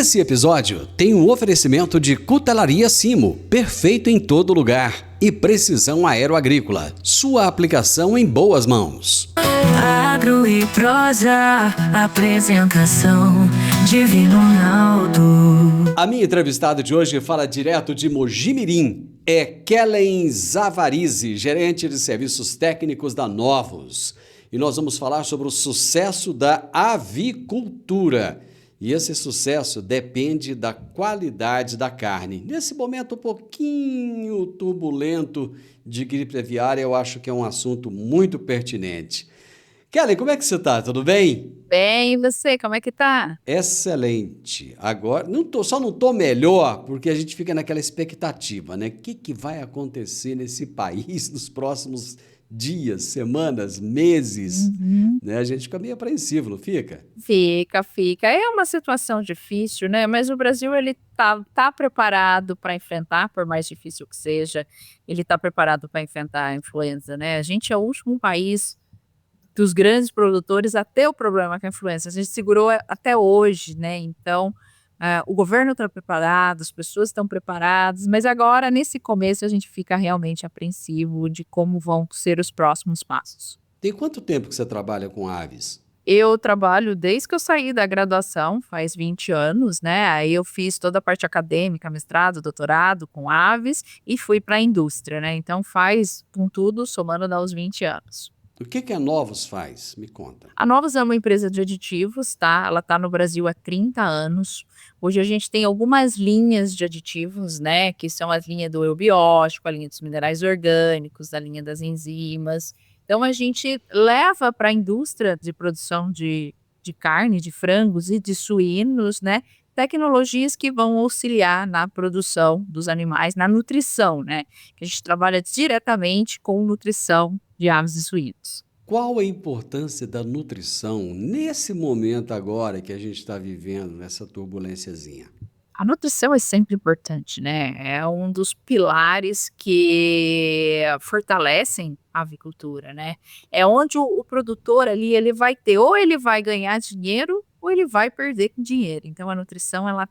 Esse episódio tem um oferecimento de Cutelaria Simo, perfeito em todo lugar, e Precisão Aeroagrícola, sua aplicação em boas mãos. Agro e prosa, apresentação Divino Ronaldo. A minha entrevistada de hoje fala direto de Mojimirim. É Kellen Zavarizi, gerente de serviços técnicos da Novos. E nós vamos falar sobre o sucesso da avicultura. E esse sucesso depende da qualidade da carne. Nesse momento um pouquinho turbulento de gripe aviária, eu acho que é um assunto muito pertinente. Kellen, como é que você está? Tudo bem? Bem, e você, como é que tá? Excelente. Agora, só não estou melhor porque a gente fica naquela expectativa, né? O que vai acontecer nesse país nos próximos dias, semanas, meses? Né? A gente fica meio apreensivo, não fica? Fica. É uma situação difícil, né? Mas o Brasil, ele tá preparado para enfrentar, por mais difícil que seja, ele tá preparado para enfrentar a influenza, né? A gente é o último país dos grandes produtores a ter o problema com a influenza. A gente segurou até hoje, né? Então, o governo está preparado, as pessoas estão preparadas, mas agora, nesse começo, a gente fica realmente apreensivo de como vão ser os próximos passos. Tem quanto tempo que você trabalha com aves? Eu trabalho desde que eu saí da graduação, faz 20 anos, né? Aí eu fiz toda a parte acadêmica, mestrado, doutorado com aves e fui para a indústria, né? Então faz, com tudo, somando dá uns 20 anos. O que a Novos faz? Me conta. A Novos é uma empresa de aditivos, tá? Ela está no Brasil há 30 anos. Hoje a gente tem algumas linhas de aditivos, né? Que são as linhas do eubiótico, a linha dos minerais orgânicos, a linha das enzimas. Então a gente leva para a indústria de produção de carne, de frangos e de suínos, né? Tecnologias que vão auxiliar na produção dos animais, na nutrição, né? Que a gente trabalha diretamente com nutrição de aves e suínos. Qual a importância da nutrição nesse momento agora que a gente está vivendo, nessa turbulênciazinha? A nutrição é sempre importante, né? É um dos pilares que fortalecem a avicultura, né? É onde o produtor ali, ele vai ter, ou ele vai ganhar dinheiro, ou ele vai perder dinheiro. Então, a nutrição, ela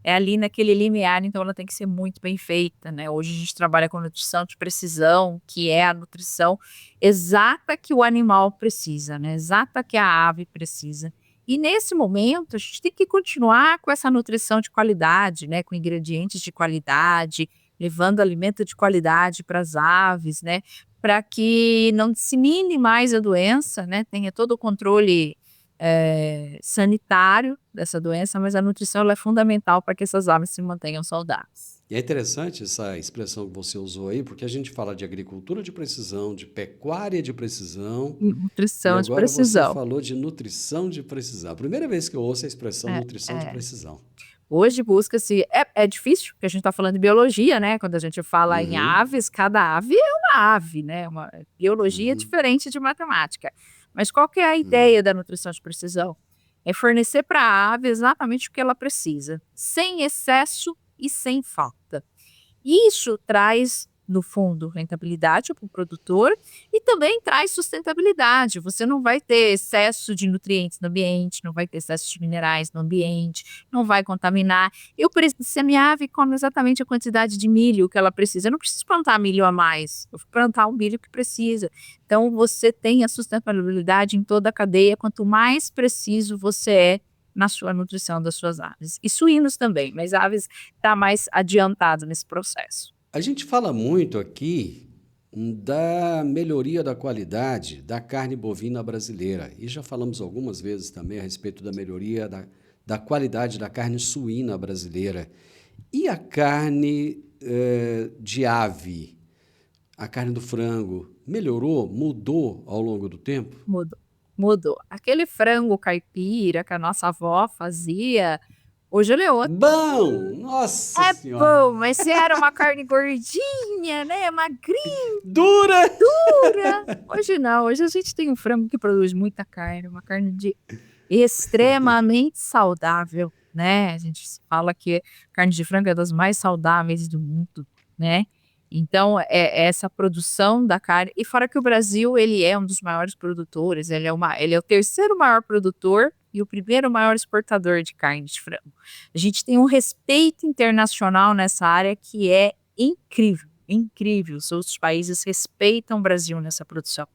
é ali naquele limiar, então ela tem que ser muito bem feita, né? Hoje a gente trabalha com nutrição de precisão, que é a nutrição exata que o animal precisa, né? Exata que a ave precisa. E nesse momento, a gente tem que continuar com essa nutrição de qualidade, né? Com ingredientes de qualidade, levando alimento de qualidade para as aves, né? Para que não dissemine mais a doença, né? Tenha todo o controle sanitário dessa doença, mas a nutrição ela é fundamental para que essas aves se mantenham saudáveis. E é interessante essa expressão que você usou aí, porque a gente fala de agricultura de precisão, de pecuária de precisão, Nutrição e de agora precisão. você falou de nutrição de precisão. A primeira vez que eu ouço a expressão nutrição de precisão. Hoje busca-se, é difícil, porque a gente está falando de biologia, né? Quando a gente fala em aves, cada ave é uma ave, né? Uma biologia diferente de matemática. Mas qual que é a ideia da nutrição de precisão? É fornecer para a ave exatamente o que ela precisa, sem excesso e sem falta. Isso traz, no fundo, rentabilidade para o produtor e também traz sustentabilidade. Você não vai ter excesso de nutrientes no ambiente, não vai ter excesso de minerais no ambiente, não vai contaminar. Se a minha ave come exatamente a quantidade de milho que ela precisa, eu não preciso plantar milho a mais, eu vou plantar o milho que precisa. Então, você tem a sustentabilidade em toda a cadeia, quanto mais preciso você é na sua nutrição das suas aves. E suínos também, mas aves está mais adiantado nesse processo. A gente fala muito aqui da melhoria da qualidade da carne bovina brasileira e já falamos algumas vezes também a respeito da melhoria da qualidade da carne suína brasileira. E a carne de ave, a carne do frango, melhorou, mudou ao longo do tempo? Mudou. Aquele frango caipira que a nossa avó fazia, hoje ele é outro. Bom! Nossa Senhora! Bom, mas se era uma carne gordinha, né? Magrinha, Dura! Hoje não. Hoje a gente tem um frango que produz muita carne, uma carne extremamente saudável, né? A gente fala que carne de frango é das mais saudáveis do mundo, né? Então, essa produção da carne, e fora que o Brasil, ele é um dos maiores produtores, ele é o terceiro maior produtor e o primeiro maior exportador de carne de frango. A gente tem um respeito internacional nessa área que é incrível, incrível. Os outros países respeitam o Brasil nessa produção.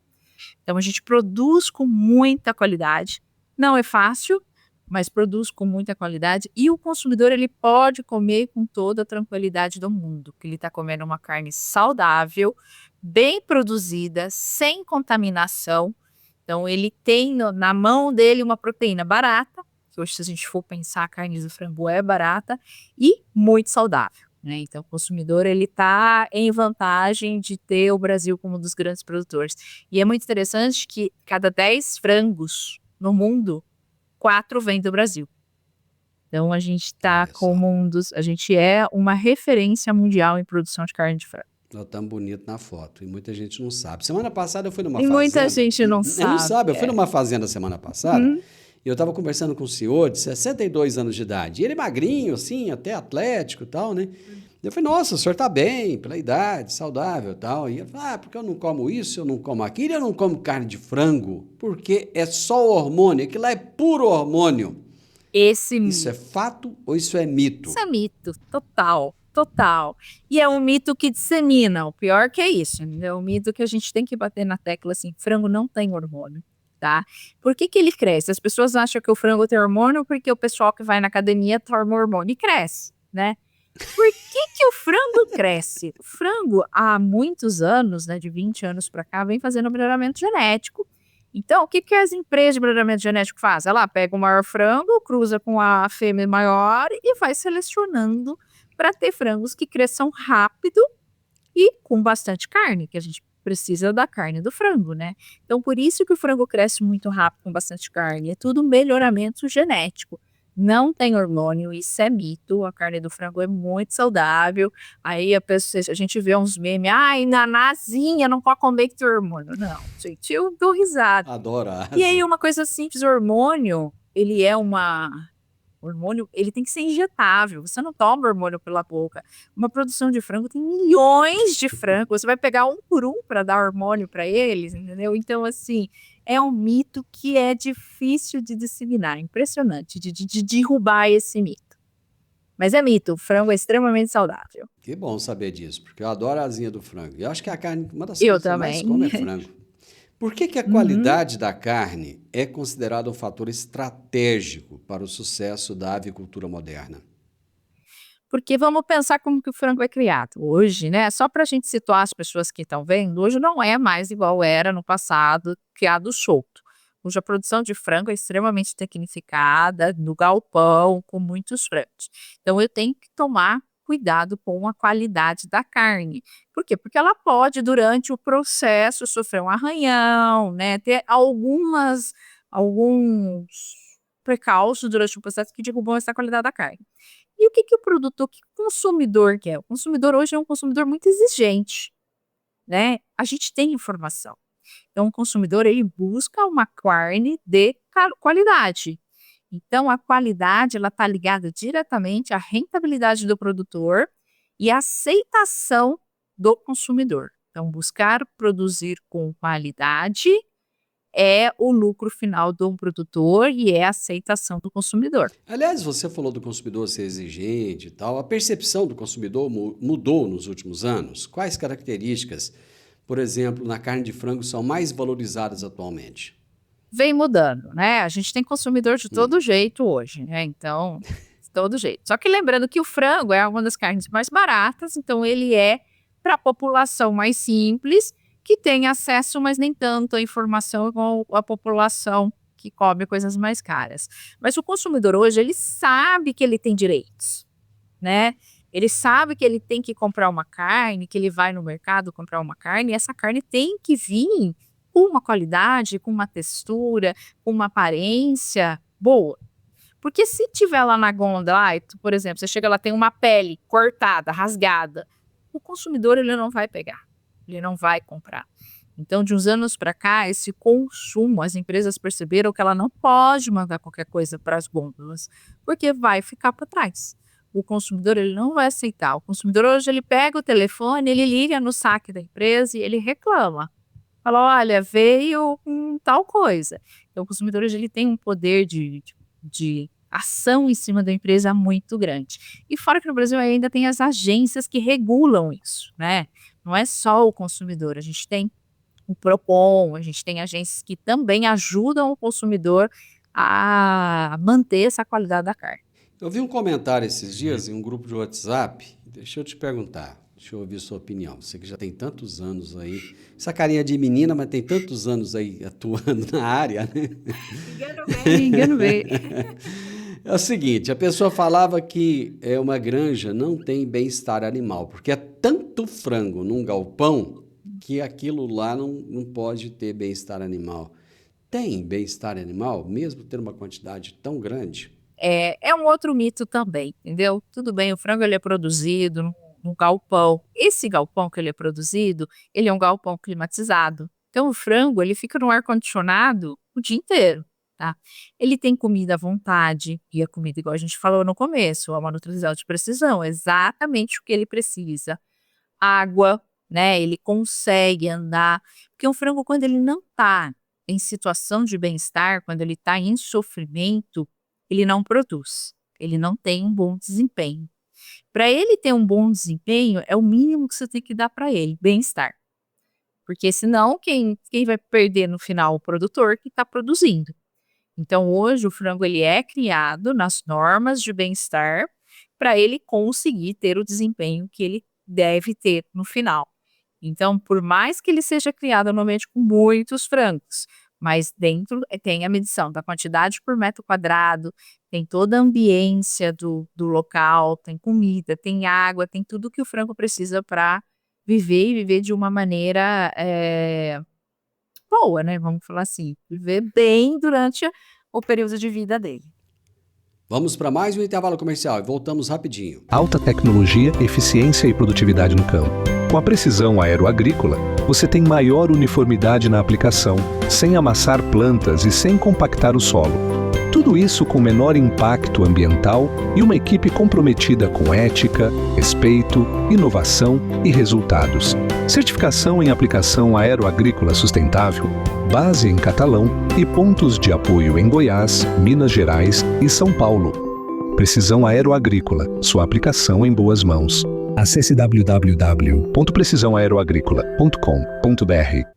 Então a gente produz com muita qualidade, não é fácil, mas produz com muita qualidade e o consumidor ele pode comer com toda a tranquilidade do mundo, que ele está comendo uma carne saudável, bem produzida, sem contaminação. Então ele tem na mão dele uma proteína barata, que hoje se a gente for pensar a carne do frango é barata e muito saudável, né? Então o consumidor ele está em vantagem de ter o Brasil como um dos grandes produtores. E é muito interessante que cada 10 frangos no mundo, 4 vêm do Brasil. Então a gente está como a gente é uma referência mundial em produção de carne de frango. Nós estamos bonitos na foto e muita gente não sabe. Semana passada eu fui numa E fazenda. muita gente não sabe. Eu fui numa fazenda semana passada e eu estava conversando com um senhor de 62 anos de idade. E ele magrinho, assim, até atlético e tal, né? Eu falei, nossa, o senhor está bem, pela idade, saudável e tal. E ele falou, porque eu não como isso, eu não como aquilo, eu não como carne de frango, porque é só hormônio, aquilo lá é puro hormônio. Isso é fato ou isso é mito? Isso é mito, total. Total. E é um mito que dissemina, o pior que é isso, é um mito que a gente tem que bater na tecla assim, frango não tem hormônio, tá? Por que ele cresce? As pessoas acham que o frango tem hormônio porque o pessoal que vai na academia toma hormônio e cresce, né? Por que o frango cresce? O frango, há muitos anos, né, de 20 anos para cá, vem fazendo melhoramento genético. Então, o que as empresas de melhoramento genético fazem? Ela pega o maior frango, cruza com a fêmea maior e vai selecionando para ter frangos que cresçam rápido e com bastante carne, que a gente precisa da carne do frango, né? Então, por isso que o frango cresce muito rápido com bastante carne. É tudo melhoramento genético. Não tem hormônio, isso é mito. A carne do frango é muito saudável. Aí a gente vê uns memes, nanazinha, não pode comer que tem hormônio. Não, gente, eu dou risada. Adoro. E aí uma coisa simples, o hormônio, o hormônio, ele tem que ser injetável. Você não toma hormônio pela boca. Uma produção de frango tem milhões de frangos. Você vai pegar um por um para dar hormônio para eles, entendeu? Então, assim, é um mito que é difícil de disseminar. Impressionante de derrubar esse mito. Mas é mito. O frango é extremamente saudável. Que bom saber disso, porque eu adoro a asinha do frango. Eu acho que a carne, uma das Eu coisas que eu mais como é frango. Por que a qualidade da carne é considerada um fator estratégico para o sucesso da avicultura moderna? Porque vamos pensar como que o frango é criado. Hoje, né, só para a gente situar as pessoas que estão vendo, hoje não é mais igual era no passado, criado solto. Hoje a produção de frango é extremamente tecnificada, no galpão, com muitos frangos. Então eu tenho que tomar cuidado com a qualidade da carne. Por quê? Porque ela pode, durante o processo, sofrer um arranhão, né? Ter alguns precalços durante o processo que derrubam essa qualidade da carne. E o que o consumidor quer? O consumidor hoje é um consumidor muito exigente, né? A gente tem informação. Então, o consumidor, ele busca uma carne de qualidade. Então, a qualidade ela está ligada diretamente à rentabilidade do produtor e à aceitação do consumidor. Então, buscar produzir com qualidade é o lucro final do produtor e é a aceitação do consumidor. Aliás, você falou do consumidor ser exigente e tal. A percepção do consumidor mudou nos últimos anos? Quais características, por exemplo, na carne de frango são mais valorizadas atualmente? Vem mudando, né? A gente tem consumidor de todo jeito hoje, né? Então, de todo jeito. Só que lembrando que o frango é uma das carnes mais baratas, então ele é para a população mais simples, que tem acesso, mas nem tanto à informação igual a população que come coisas mais caras. Mas o consumidor hoje, ele sabe que ele tem direitos, né? Ele sabe que ele tem que comprar uma carne, que ele vai no mercado comprar uma carne, e essa carne tem que vir com uma qualidade, com uma textura, com uma aparência boa. Porque se tiver lá na gôndola, por exemplo, você chega lá, tem uma pele cortada, rasgada, o consumidor ele não vai pegar, ele não vai comprar. Então, de uns anos para cá, esse consumo, as empresas perceberam que ela não pode mandar qualquer coisa para as gôndolas, porque vai ficar para trás. O consumidor ele não vai aceitar. O consumidor hoje ele pega o telefone, ele liga no saque da empresa e ele reclama. Fala, olha, veio com tal coisa. Então, o consumidor hoje ele tem um poder de de ação em cima da empresa muito grande. E fora que no Brasil ainda tem as agências que regulam isso, né? Não é só o consumidor, a gente tem o Procon, a gente tem agências que também ajudam o consumidor a manter essa qualidade da carne. Eu vi um comentário esses dias em um grupo de WhatsApp. Deixa eu te perguntar, deixa eu ouvir sua opinião. Você que já tem tantos anos aí, essa carinha de menina, mas tem tantos anos aí atuando na área, né? Engano bem. É o seguinte, a pessoa falava que uma granja não tem bem-estar animal, porque é tanto frango num galpão que aquilo lá não pode ter bem-estar animal. Tem bem-estar animal, mesmo tendo uma quantidade tão grande? É um outro mito também, entendeu? Tudo bem, o frango ele é produzido num galpão. Esse galpão que ele é produzido, ele é um galpão climatizado. Então o frango ele fica no ar-condicionado o dia inteiro, tá? Ele tem comida à vontade, e a comida, igual a gente falou no começo, é uma nutrição de precisão, exatamente o que ele precisa. Água, né? Ele consegue andar. Porque um frango, quando ele não está em situação de bem-estar, quando ele está em sofrimento, ele não produz, ele não tem um bom desempenho. Para ele ter um bom desempenho, é o mínimo que você tem que dar para ele, bem-estar. Porque senão, quem vai perder no final? O produtor que está produzindo. Então, hoje, o frango ele é criado nas normas de bem-estar para ele conseguir ter o desempenho que ele deve ter no final. Então, por mais que ele seja criado normalmente com muitos frangos, mas dentro tem a medição da quantidade por metro quadrado, tem toda a ambiência do local, tem comida, tem água, tem tudo que o frango precisa para viver e viver de uma maneira boa, né? Vamos falar assim, viver bem durante o período de vida dele. Vamos para mais um intervalo comercial e voltamos rapidinho. Alta tecnologia, eficiência e produtividade no campo. Com a precisão aeroagrícola, você tem maior uniformidade na aplicação, sem amassar plantas e sem compactar o solo. Tudo isso com menor impacto ambiental e uma equipe comprometida com ética, respeito, inovação e resultados. Certificação em aplicação aeroagrícola sustentável, base em Catalão e pontos de apoio em Goiás, Minas Gerais e São Paulo. Precisão Aeroagrícola, sua aplicação em boas mãos. Acesse www.precisaoaeroagricola.com.br.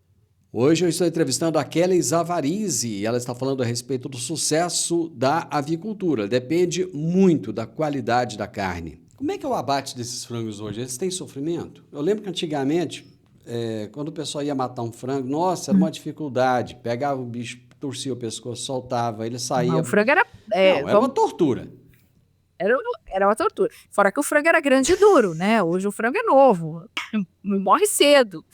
Hoje eu estou entrevistando a Kellen Zavarizi e ela está falando a respeito do sucesso da avicultura. Depende muito da qualidade da carne. Como é que é o abate desses frangos hoje? Eles têm sofrimento? Eu lembro que antigamente, quando o pessoal ia matar um frango, nossa, era uma dificuldade. Pegava o bicho, torcia o pescoço, soltava, ele saía. Não, o frango era... era uma tortura. Era uma tortura. Fora que o frango era grande e duro, né? Hoje o frango é novo, morre cedo.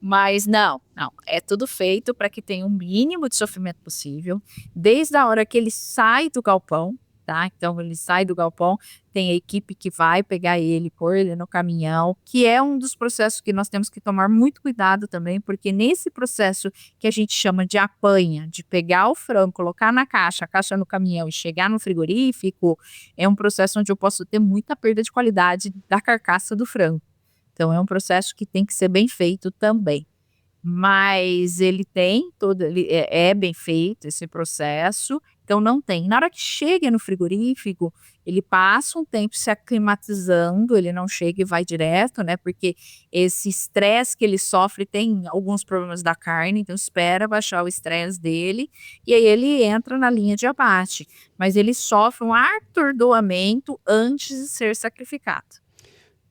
Mas não. É tudo feito para que tenha o mínimo de sofrimento possível, desde a hora que ele sai do galpão, tá? Então ele sai do galpão, tem a equipe que vai pegar ele, pôr ele no caminhão, que é um dos processos que nós temos que tomar muito cuidado também, porque nesse processo que a gente chama de apanha, de pegar o frango, colocar na caixa, a caixa no caminhão e chegar no frigorífico, é um processo onde eu posso ter muita perda de qualidade da carcaça do frango. Então, é um processo que tem que ser bem feito também. Mas ele é bem feito esse processo, então não tem. Na hora que chega no frigorífico, ele passa um tempo se aclimatizando, ele não chega e vai direto, né? Porque esse estresse que ele sofre tem alguns problemas da carne, então espera baixar o estresse dele e aí ele entra na linha de abate. Mas ele sofre um atordoamento antes de ser sacrificado,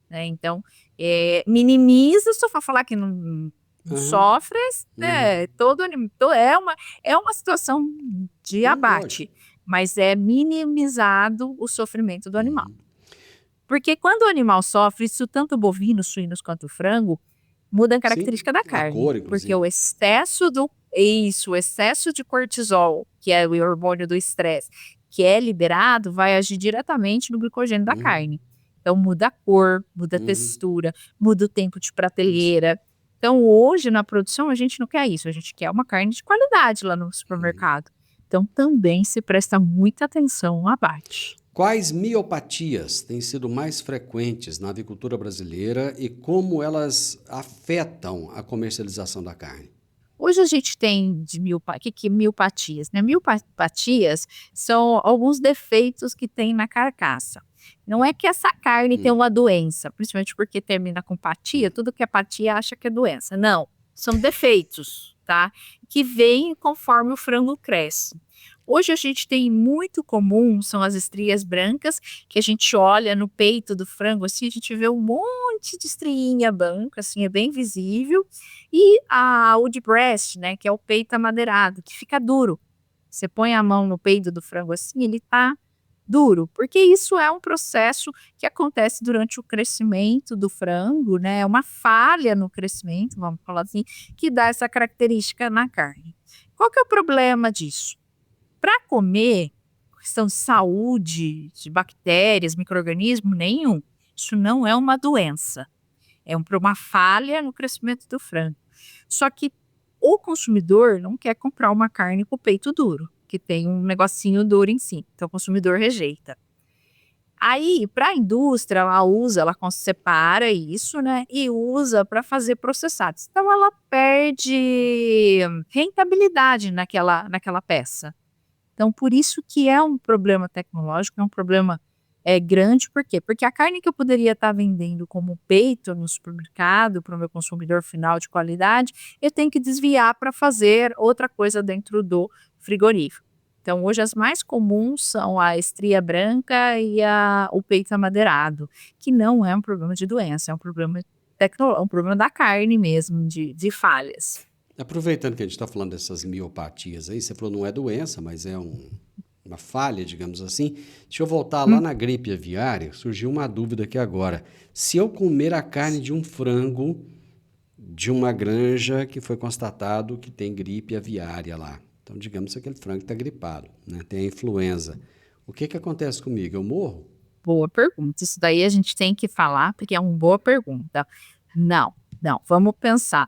né? Então, minimiza, só para falar que não sofre, né? É uma situação de abate, mas é minimizado o sofrimento do animal. Porque quando o animal sofre, isso tanto bovinos, suínos quanto frango, muda a característica da carne. Cor, porque o excesso de cortisol, que é o hormônio do estresse, que é liberado, vai agir diretamente no glicogênio da carne. Então muda a cor, muda a textura, muda o tempo de prateleira. Então hoje na produção a gente não quer isso, a gente quer uma carne de qualidade lá no supermercado. Então também se presta muita atenção ao abate. Quais miopatias têm sido mais frequentes na avicultura brasileira e como elas afetam a comercialização da carne? Hoje a gente tem de que é miopatias, né? Miopatias são alguns defeitos que tem na carcaça. Não é que essa carne tem uma doença, principalmente porque termina com patia, tudo que é patia acha que é doença. Não, são defeitos, tá? Que vêm conforme o frango cresce. Hoje a gente tem muito comum, são as estrias brancas, que a gente olha no peito do frango, assim, a gente vê um monte de estriinha branca, assim, é bem visível. E a old breast, né, que é o peito amadeirado, que fica duro. Você põe a mão no peito do frango assim, ele tá duro, porque isso é um processo que acontece durante o crescimento do frango, né, é uma falha no crescimento, vamos falar assim, que dá essa característica na carne. Qual que é o problema disso? Para comer, questão de saúde, de bactérias, micro-organismos, nenhum. Isso não é uma doença. É uma falha no crescimento do frango. Só que o consumidor não quer comprar uma carne com o peito duro, que tem um negocinho duro em si. Então o consumidor rejeita. Aí, para a indústria, ela separa isso, né? E usa para fazer processados. Então ela perde rentabilidade naquela peça. Então, por isso que é um problema tecnológico, é um problema grande. Por quê? Porque a carne que eu poderia estar vendendo como peito no supermercado para o meu consumidor final de qualidade, eu tenho que desviar para fazer outra coisa dentro do frigorífico. Então, hoje as mais comuns são a estria branca e o peito amadeirado, que não é um problema de doença, é um problema um problema da carne mesmo, de falhas. Aproveitando que a gente está falando dessas miopatias aí, você falou não é doença, mas é uma falha, digamos assim. Deixa eu voltar lá na gripe aviária, surgiu uma dúvida aqui agora. Se eu comer a carne de um frango de uma granja que foi constatado que tem gripe aviária lá, então digamos que aquele frango está gripado, né? Tem a influenza, o que acontece comigo? Eu morro? Boa pergunta. Isso daí a gente tem que falar, porque é uma boa pergunta. Não, vamos pensar.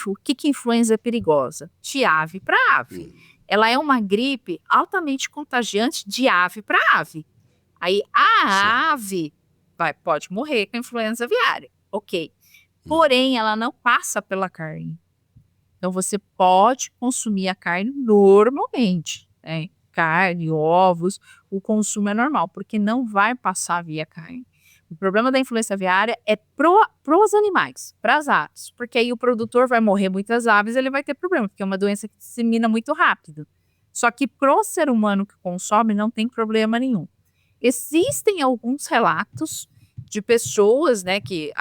O que influenza é perigosa? De ave para ave. Ela é uma gripe altamente contagiante de ave para ave. Aí a ave pode morrer com a influenza aviária, ok. Porém, ela não passa pela carne. Então, você pode consumir a carne normalmente, né? Carne, ovos, o consumo é normal, porque não vai passar via carne. O problema da influenza aviária é pros animais, para as aves, porque aí o produtor vai morrer muitas aves, ele vai ter problema, porque é uma doença que dissemina muito rápido. Só que pro ser humano que consome não tem problema nenhum. Existem alguns relatos de pessoas, né, que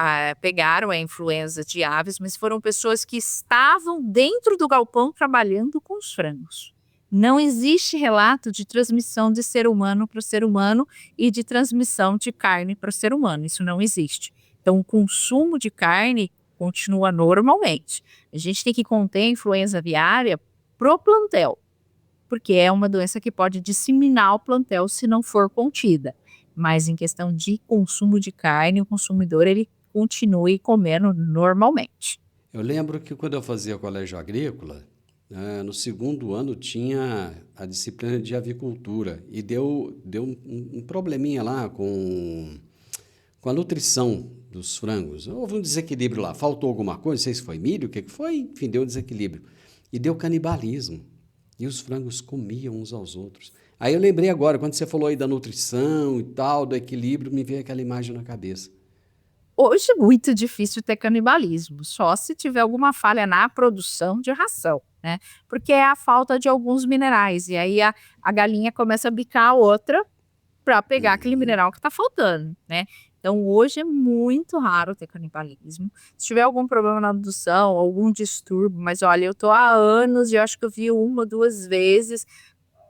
pegaram a influenza de aves, mas foram pessoas que estavam dentro do galpão trabalhando com os frangos. Não existe relato de transmissão de ser humano para o ser humano e de transmissão de carne para o ser humano. Isso não existe. Então, o consumo de carne continua normalmente. A gente tem que conter a influenza aviária pro plantel, porque é uma doença que pode disseminar o plantel se não for contida. Mas em questão de consumo de carne, o consumidor ele continue comendo normalmente. Eu lembro que quando eu fazia colégio agrícola, no segundo ano tinha a disciplina de avicultura e deu um probleminha lá com a nutrição dos frangos. Houve um desequilíbrio lá, faltou alguma coisa, não sei se foi milho, o que foi, enfim, deu um desequilíbrio. E deu canibalismo, e os frangos comiam uns aos outros. Aí eu lembrei agora, quando você falou aí da nutrição e tal, do equilíbrio, me veio aquela imagem na cabeça. Hoje é muito difícil ter canibalismo, só se tiver alguma falha na produção de ração, né? Porque é a falta de alguns minerais, e aí a galinha começa a bicar a outra para pegar aquele mineral que está faltando, né? Então hoje é muito raro ter canibalismo. Se tiver algum problema na produção, algum distúrbio, mas olha, eu tô há anos e eu acho que eu vi 1 ou 2 vezes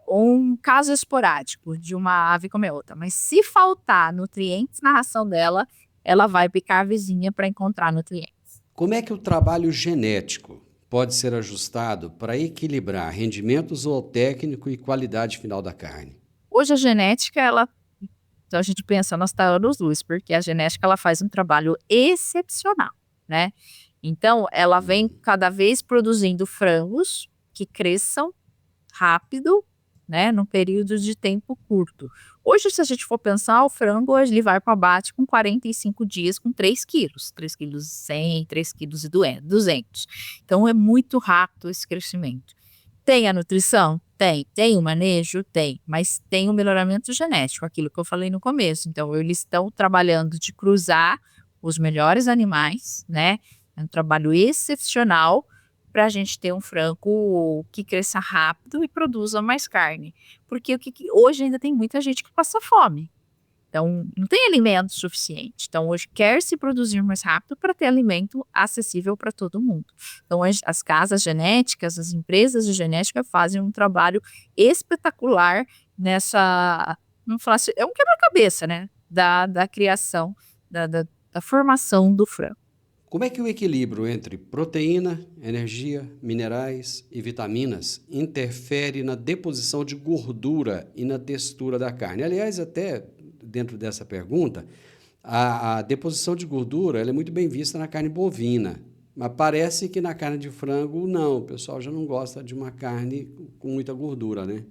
um caso esporádico de uma ave comer outra, mas se faltar nutrientes na ração dela, ela vai picar a vizinha para encontrar nutrientes. Como é que o trabalho genético pode ser ajustado para equilibrar rendimento zootécnico e qualidade final da carne? Hoje a genética, então a gente pensa, nós está anos-luz, porque a genética ela faz um trabalho excepcional, né? Então, ela vem cada vez produzindo frangos que cresçam rápido né, num período de tempo curto. Hoje, se a gente for pensar, o frango hoje ele vai para o abate com 45 dias com 3 quilos, 3 quilos e 100, 3 quilos e 200. Então, é muito rápido esse crescimento. Tem a nutrição? Tem. Tem o manejo? Tem. Mas tem o melhoramento genético, aquilo que eu falei no começo. Então, eles estão trabalhando de cruzar os melhores animais, né? É um trabalho excepcional para a gente ter um frango que cresça rápido e produza mais carne. Porque hoje ainda tem muita gente que passa fome. Então, não tem alimento suficiente. Então, hoje quer-se produzir mais rápido para ter alimento acessível para todo mundo. Então, as casas genéticas, as empresas de genética fazem um trabalho espetacular nessa... Vamos falar assim, é um quebra-cabeça, né? Da criação, da formação do frango. Como é que o equilíbrio entre proteína, energia, minerais e vitaminas interfere na deposição de gordura e na textura da carne? Aliás, até dentro dessa pergunta, a deposição de gordura ela é muito bem vista na carne bovina, mas parece que na carne de frango, não. O pessoal já não gosta de uma carne com muita gordura, né?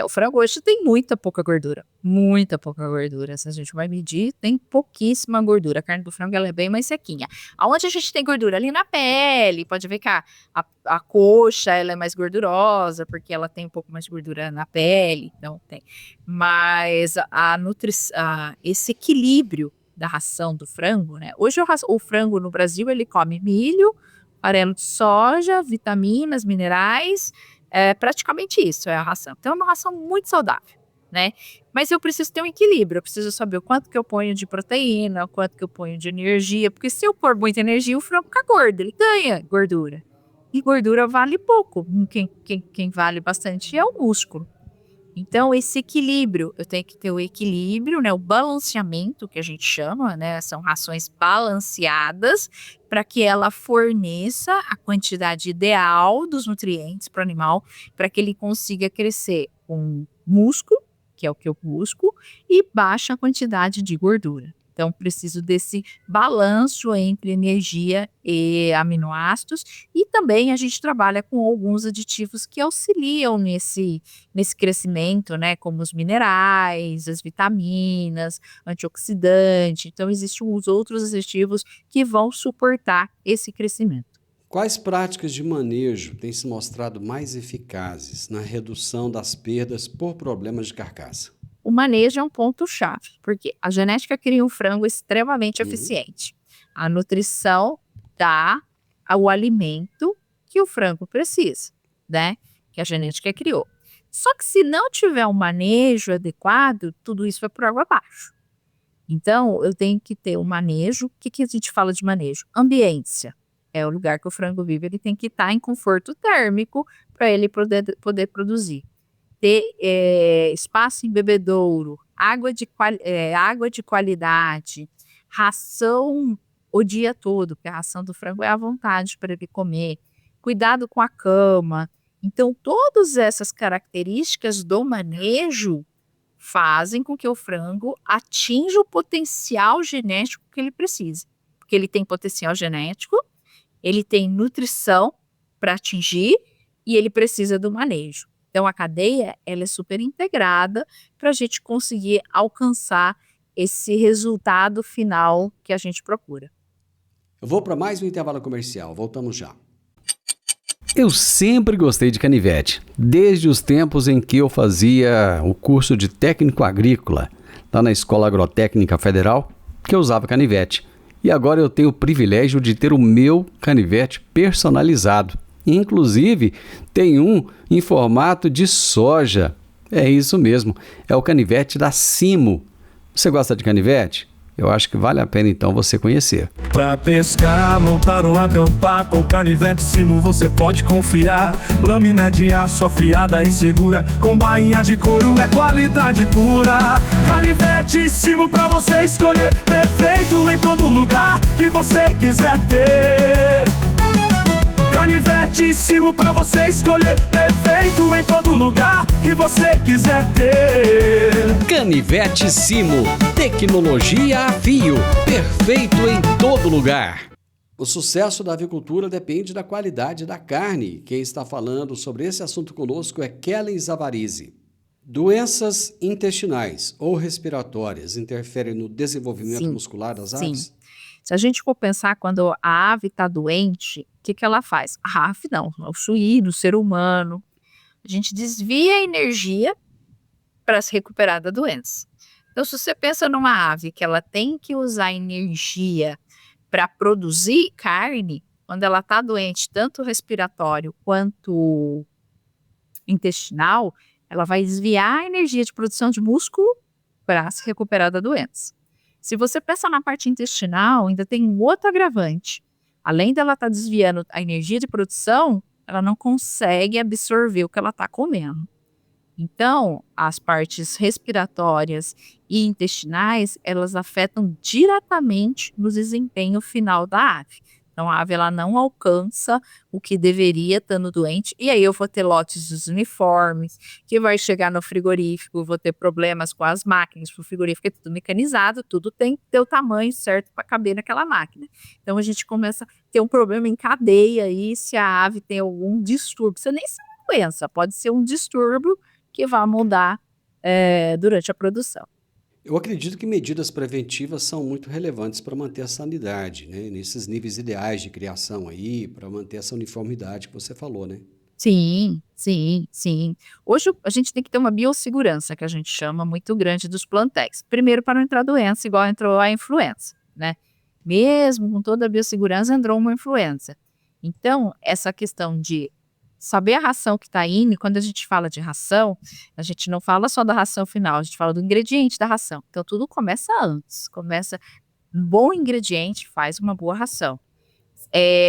O frango hoje tem muita pouca gordura. Muita pouca gordura. Se a gente vai medir, tem pouquíssima gordura. A carne do frango ela é bem mais sequinha. Aonde a gente tem gordura? Ali na pele. Pode ver que a coxa ela é mais gordurosa, porque ela tem um pouco mais de gordura na pele. Então tem. Mas esse equilíbrio da ração do frango, né? Hoje o frango no Brasil ele come milho, farelo de soja, vitaminas, minerais. É praticamente isso, é a ração. Então é uma ração muito saudável, né? Mas eu preciso ter um equilíbrio, eu preciso saber o quanto que eu ponho de proteína, o quanto que eu ponho de energia, porque se eu pôr muita energia, o frango fica gordo, ele ganha gordura. E gordura vale pouco, quem vale bastante é o músculo. Então, esse equilíbrio, eu tenho que ter o equilíbrio, né, o balanceamento, que a gente chama, né, são rações balanceadas, para que ela forneça a quantidade ideal dos nutrientes para o animal, para que ele consiga crescer com músculo, que é o que eu busco, e baixa quantidade de gordura. Então, preciso desse balanço entre energia e aminoácidos. E também a gente trabalha com alguns aditivos que auxiliam nesse crescimento, né? Como os minerais, as vitaminas, antioxidante. Então, existem os outros aditivos que vão suportar esse crescimento. Quais práticas de manejo têm se mostrado mais eficazes na redução das perdas por problemas de carcaça? O manejo é um ponto-chave, porque a genética cria um frango extremamente eficiente. A nutrição dá o alimento que o frango precisa, né? Que a genética criou. Só que se não tiver um manejo adequado, tudo isso vai por água abaixo. Então, eu tenho que ter um manejo. O que a gente fala de manejo? Ambiência. É o lugar que o frango vive, ele tem que estar em conforto térmico para ele poder produzir. Ter espaço em bebedouro, água de qualidade, ração o dia todo, porque a ração do frango é à vontade para ele comer, cuidado com a cama. Então, todas essas características do manejo fazem com que o frango atinja o potencial genético que ele precisa. Porque ele tem potencial genético, ele tem nutrição para atingir e ele precisa do manejo. Então, a cadeia ela é super integrada para a gente conseguir alcançar esse resultado final que a gente procura. Eu vou para mais um intervalo comercial. Voltamos já. Eu sempre gostei de canivete, desde os tempos em que eu fazia o curso de técnico agrícola, lá na Escola Agrotécnica Federal, que eu usava canivete. E agora eu tenho o privilégio de ter o meu canivete personalizado. Inclusive, tem um em formato de soja. É isso mesmo, é o canivete da Simo. Você gosta de canivete? Eu acho que vale a pena então você conhecer. Pra pescar, montar ou acampar, com canivete Simo você pode confiar. Lâmina de aço afiada e segura, com bainha de couro é qualidade pura. Canivete Simo pra você escolher, perfeito em todo lugar que você quiser ter. Canivete Simo pra você escolher, perfeito em todo lugar que você quiser ter. Canivete Simo, tecnologia a fio, perfeito em todo lugar. O sucesso da avicultura depende da qualidade da carne. Quem está falando sobre esse assunto conosco é Kellen Zavarizi. Doenças intestinais ou respiratórias interferem no desenvolvimento Sim, muscular das sim. aves? Se a gente for pensar quando a ave está doente, o que ela faz? A ave não, o suíno, o ser humano. A gente desvia a energia para se recuperar da doença. Então, se você pensa numa ave que ela tem que usar energia para produzir carne, quando ela está doente, tanto respiratório quanto intestinal, ela vai desviar a energia de produção de músculo para se recuperar da doença. Se você pensa na parte intestinal, ainda tem um outro agravante. Além dela estar desviando a energia de produção, ela não consegue absorver o que ela está comendo. Então, as partes respiratórias e intestinais, elas afetam diretamente no desempenho final da ave. Então, a ave ela não alcança o que deveria estando doente, e aí eu vou ter lotes desuniformes, que vai chegar no frigorífico, vou ter problemas com as máquinas, porque o frigorífico é tudo mecanizado, tudo tem que ter o tamanho certo para caber naquela máquina. Então, a gente começa a ter um problema em cadeia aí, se a ave tem algum distúrbio. Isso nem ser uma doença, pode ser um distúrbio que vai mudar durante a produção. Eu acredito que medidas preventivas são muito relevantes para manter a sanidade, né? Nesses níveis ideais de criação aí, para manter essa uniformidade que você falou, né? Sim, sim, sim. Hoje a gente tem que ter uma biossegurança, que a gente chama, muito grande dos plantéis. Primeiro, para não entrar doença, igual entrou a influenza, né? Mesmo com toda a biossegurança, entrou uma influenza. Então, essa questão de saber a ração que está indo, e quando a gente fala de ração, a gente não fala só da ração final, a gente fala do ingrediente da ração. Então, tudo começa antes. Começa um bom ingrediente, faz uma boa ração.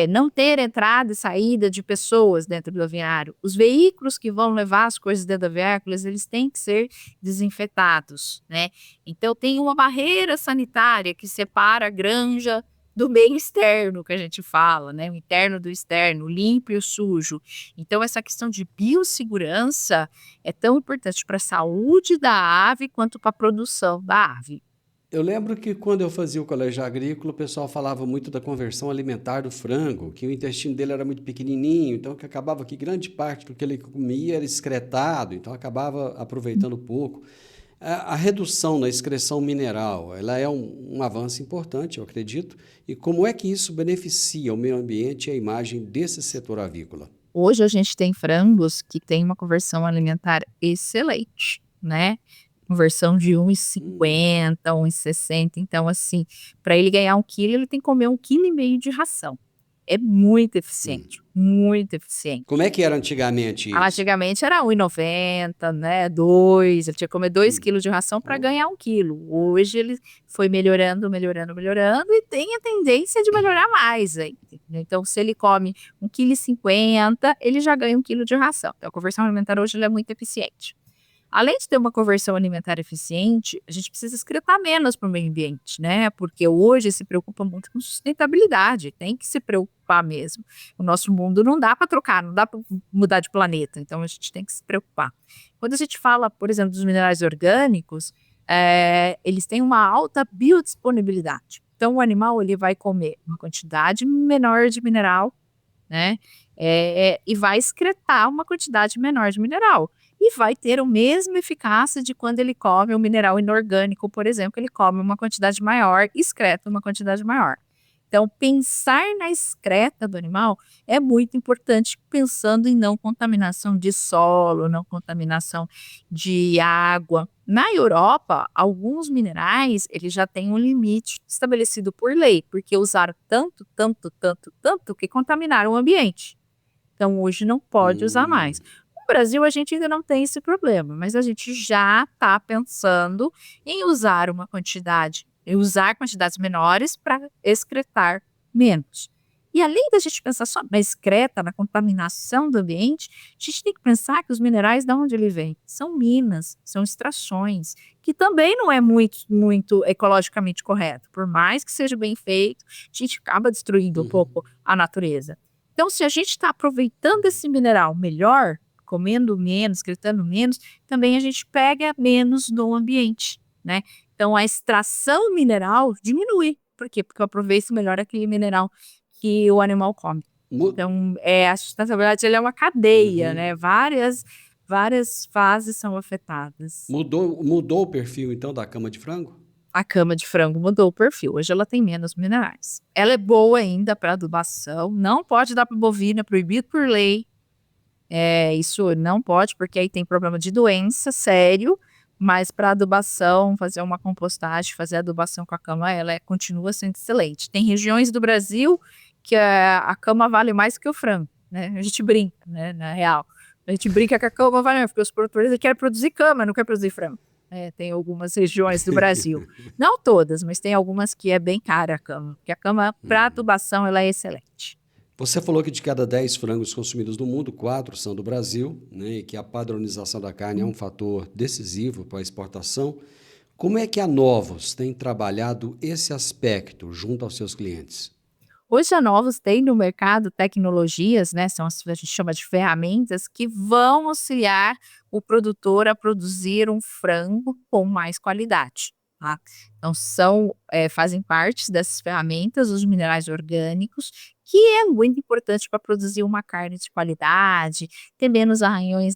Não ter entrada e saída de pessoas dentro do aviário. Os veículos que vão levar as coisas dentro do aviário, eles têm que ser desinfetados, né? Então, tem uma barreira sanitária que separa a granja do meio externo, que a gente fala, né? O interno do externo, o limpo e o sujo. Então, essa questão de biossegurança é tão importante para a saúde da ave quanto para a produção da ave. Eu lembro que quando eu fazia o colégio agrícola, o pessoal falava muito da conversão alimentar do frango, que o intestino dele era muito pequenininho, então que acabava que grande parte do que ele comia era excretado, então acabava aproveitando pouco. A redução na excreção mineral, ela é um avanço importante, eu acredito. E como é que isso beneficia o meio ambiente e a imagem desse setor avícola? Hoje a gente tem frangos que têm uma conversão alimentar excelente, né? Conversão de 1,50, 1,60. Então, assim, para ele ganhar 1 quilo, ele tem que comer 1,5 kg de ração. É muito eficiente, muito eficiente. Como é que era antigamente isso? Antigamente era 1,90, né? 2, ele tinha que comer 2 quilos de ração para ganhar 1 quilo. Hoje ele foi melhorando, melhorando, melhorando e tem a tendência de melhorar mais aí. Então, se ele come 1,50 kg, ele já ganha 1 quilo de ração. Então, a conversão alimentar hoje ela é muito eficiente. Além de ter uma conversão alimentar eficiente, a gente precisa excretar menos para o meio ambiente, né? Porque hoje se preocupa muito com sustentabilidade, tem que se preocupar mesmo. O nosso mundo não dá para trocar, não dá para mudar de planeta, então a gente tem que se preocupar. Quando a gente fala, por exemplo, dos minerais orgânicos, eles têm uma alta biodisponibilidade. Então o animal ele vai comer uma quantidade menor de mineral, né? E vai excretar uma quantidade menor de mineral. E vai ter a mesma eficácia de quando ele come um mineral inorgânico, por exemplo, ele come uma quantidade maior, excreta uma quantidade maior. Então, pensar na excreta do animal é muito importante, pensando em não contaminação de solo, não contaminação de água. Na Europa, alguns minerais, eles já têm um limite estabelecido por lei, porque usaram tanto, que contaminaram o ambiente. Então, hoje não pode usar mais. No Brasil, a gente ainda não tem esse problema, mas a gente já está pensando em usar quantidades menores para excretar menos. E além da gente pensar só na excreta, na contaminação do ambiente, a gente tem que pensar que os minerais, de onde ele vem? São minas, são extrações, que também não é muito ecologicamente correto. Por mais que seja bem feito, a gente acaba destruindo um pouco a natureza. Então, se a gente está aproveitando esse mineral melhor, comendo menos, excretando menos, também a gente pega menos no ambiente, né? Então, a extração mineral diminui. Por quê? Porque eu aproveito melhor aquele mineral que o animal come. Então, a sustentabilidade ela é uma cadeia, né? Várias várias fases são afetadas. Mudou o perfil, então, da cama de frango? A cama de frango mudou o perfil. Hoje ela tem menos minerais. Ela é boa ainda para adubação. Não pode dar para bovina, proibido por lei. Isso não pode, porque aí tem problema de doença sério. Mas para adubação, fazer uma compostagem, fazer adubação com a cama, ela continua sendo excelente. Tem regiões do Brasil que a cama vale mais que o frango, né? A gente brinca, né? Na real. A gente brinca que a cama vale mais, porque os produtores querem produzir cama, não querem produzir frango. Tem algumas regiões do Brasil. Não todas, mas tem algumas que é bem cara a cama. Porque a cama, para adubação, ela é excelente. Você falou que de cada 10 frangos consumidos no mundo, 4 são do Brasil, né, e que a padronização da carne é um fator decisivo para a exportação. Como é que a Novos tem trabalhado esse aspecto junto aos seus clientes? Hoje a Novos tem no mercado tecnologias, né, a gente chama de ferramentas, que vão auxiliar o produtor a produzir um frango com mais qualidade. Tá? Então, fazem parte dessas ferramentas os minerais orgânicos, que é muito importante para produzir uma carne de qualidade, ter menos arranhões,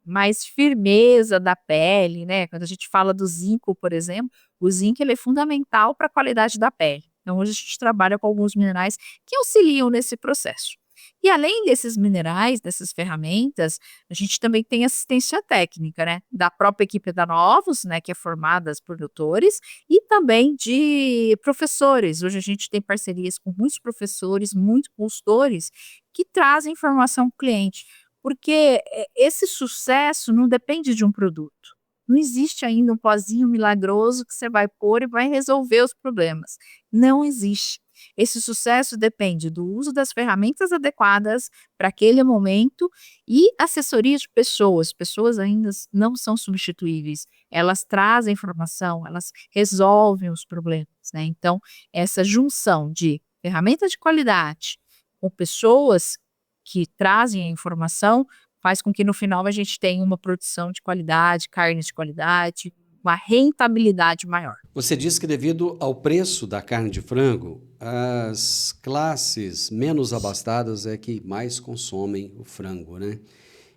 mais firmeza da pele, né? Quando a gente fala do zinco, por exemplo, o zinco ele é fundamental para a qualidade da pele. Então, hoje a gente trabalha com alguns minerais que auxiliam nesse processo. E além desses minerais, dessas ferramentas, a gente também tem assistência técnica, né? Da própria equipe da Novos, né? Que é formada por doutores, e também de professores. Hoje a gente tem parcerias com muitos professores, muitos consultores, que trazem informação para o cliente. Porque esse sucesso não depende de um produto. Não existe ainda um pozinho milagroso que você vai pôr e vai resolver os problemas. Não existe. Esse sucesso depende do uso das ferramentas adequadas para aquele momento e assessoria de pessoas. Pessoas ainda não são substituíveis. Elas trazem informação, elas resolvem os problemas, né? Então, essa junção de ferramentas de qualidade com pessoas que trazem a informação faz com que no final a gente tenha uma produção de qualidade, carne de qualidade, uma rentabilidade maior. Você disse que devido ao preço da carne de frango, as classes menos abastadas é que mais consomem o frango, né?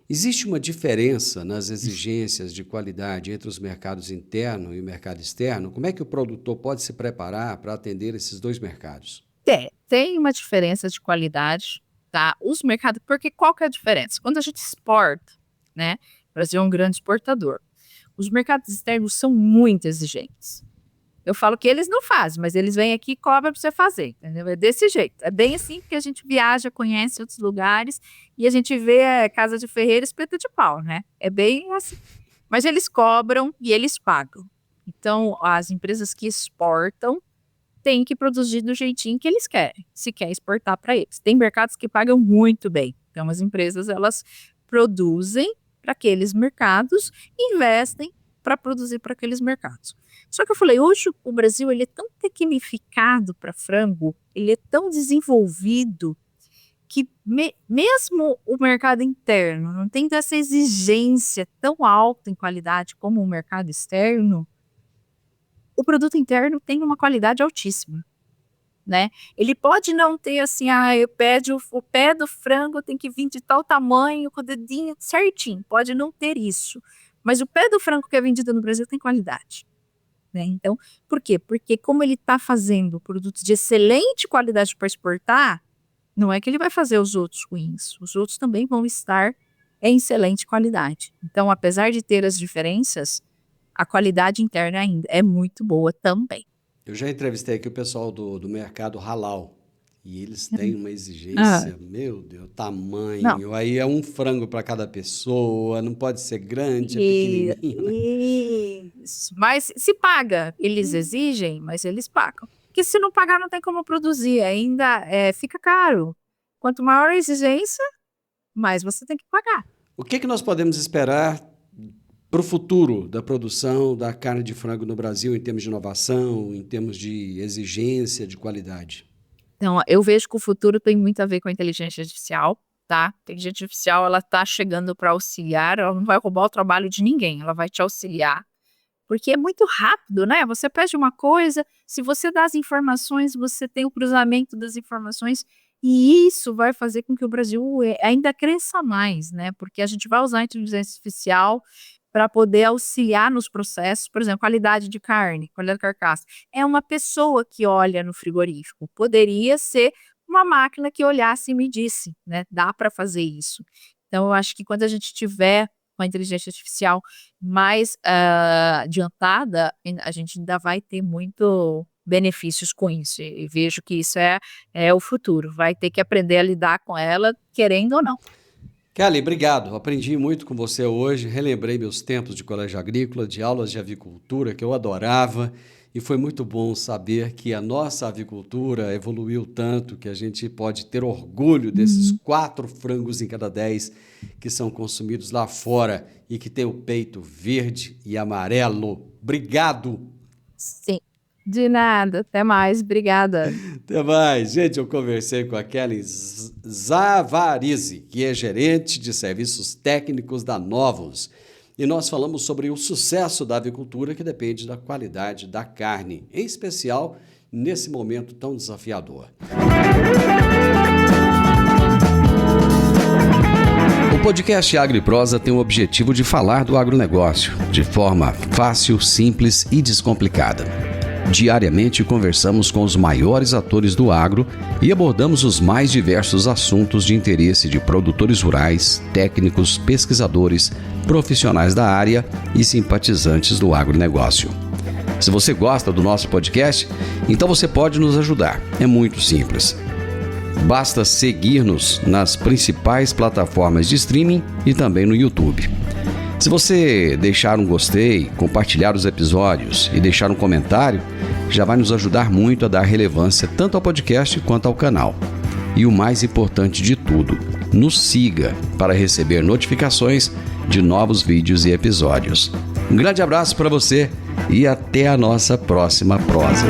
Existe uma diferença nas exigências de qualidade entre os mercados interno e o mercado externo? Como é que o produtor pode se preparar para atender esses dois mercados? Tem uma diferença de qualidade, tá? Os mercados, porque qual que é a diferença? Quando a gente exporta, né? O Brasil é um grande exportador. Os mercados externos são muito exigentes. Eu falo que eles não fazem, mas eles vêm aqui e cobram para você fazer, entendeu? É desse jeito. É bem assim que a gente viaja, conhece outros lugares e a gente vê casa de ferreiro espeta de pau, né? É bem assim. Mas eles cobram e eles pagam. Então, as empresas que exportam têm que produzir do jeitinho que eles querem, se quer exportar para eles. Tem mercados que pagam muito bem. Então, as empresas, elas produzem para aqueles mercados e investem para produzir para aqueles mercados. Só que eu falei, hoje o Brasil ele é tão tecnificado para frango, ele é tão desenvolvido, que mesmo o mercado interno não tem essa exigência tão alta em qualidade como o mercado externo, o produto interno tem uma qualidade altíssima, né? Ele pode não ter assim, o pé do frango tem que vir de tal tamanho, com o dedinho certinho, pode não ter isso, mas o pé do frango que é vendido no Brasil tem qualidade, né? Então, por quê? Porque como ele está fazendo produtos de excelente qualidade para exportar, não é que ele vai fazer os outros ruins, os outros também vão estar em excelente qualidade. Então, apesar de ter as diferenças, a qualidade interna ainda é muito boa também. Eu já entrevistei aqui o pessoal do mercado halal e eles têm uma exigência, meu Deus, tamanho, não. Aí é um frango para cada pessoa, não pode ser grande, é pequenininho. Isso, mas se paga, eles exigem, mas eles pagam. Porque se não pagar não tem como produzir, ainda fica caro. Quanto maior a exigência, mais você tem que pagar. O que nós podemos esperar para o futuro da produção da carne de frango no Brasil em termos de inovação, em termos de exigência, de qualidade? Então, eu vejo que o futuro tem muito a ver com a inteligência artificial, tá? A inteligência artificial, ela tá chegando para auxiliar, ela não vai roubar o trabalho de ninguém, ela vai te auxiliar, porque é muito rápido, né? Você pede uma coisa, se você dá as informações, você tem o cruzamento das informações, E isso vai fazer com que o Brasil ainda cresça mais, né? Porque a gente vai usar a inteligência artificial para poder auxiliar nos processos, por exemplo, qualidade de carne, qualidade de carcaça. É uma pessoa que olha no frigorífico, poderia ser uma máquina que olhasse e medisse, né? Dá para fazer isso. Então, eu acho que quando a gente tiver uma inteligência artificial mais adiantada, a gente ainda vai ter muito benefícios com isso. E vejo que isso é o futuro. Vai ter que aprender a lidar com ela, querendo ou não. Kelly, obrigado. Aprendi muito com você hoje. Relembrei meus tempos de colégio agrícola, de aulas de avicultura, que eu adorava. E foi muito bom saber que a nossa avicultura evoluiu tanto que a gente pode ter orgulho desses 4 frangos em cada 10 que são consumidos lá fora e que tem o peito verde e amarelo. Obrigado! Sim, de nada. Até mais. Obrigada. Até mais. Gente, eu conversei com a Kelly Zavarizi, que é gerente de serviços técnicos da Novos. E nós falamos sobre o sucesso da avicultura que depende da qualidade da carne, em especial nesse momento tão desafiador. O podcast Agro e Prosa tem o objetivo de falar do agronegócio de forma fácil, simples e descomplicada. Diariamente conversamos com os maiores atores do agro e abordamos os mais diversos assuntos de interesse de produtores rurais, técnicos, pesquisadores, profissionais da área e simpatizantes do agronegócio. Se você gosta do nosso podcast, então você pode nos ajudar. É muito simples. Basta seguir-nos nas principais plataformas de streaming e também no YouTube. Se você deixar um gostei, compartilhar os episódios e deixar um comentário, já vai nos ajudar muito a dar relevância tanto ao podcast quanto ao canal. E o mais importante de tudo, nos siga para receber notificações de novos vídeos e episódios. Um grande abraço para você e até a nossa próxima prosa.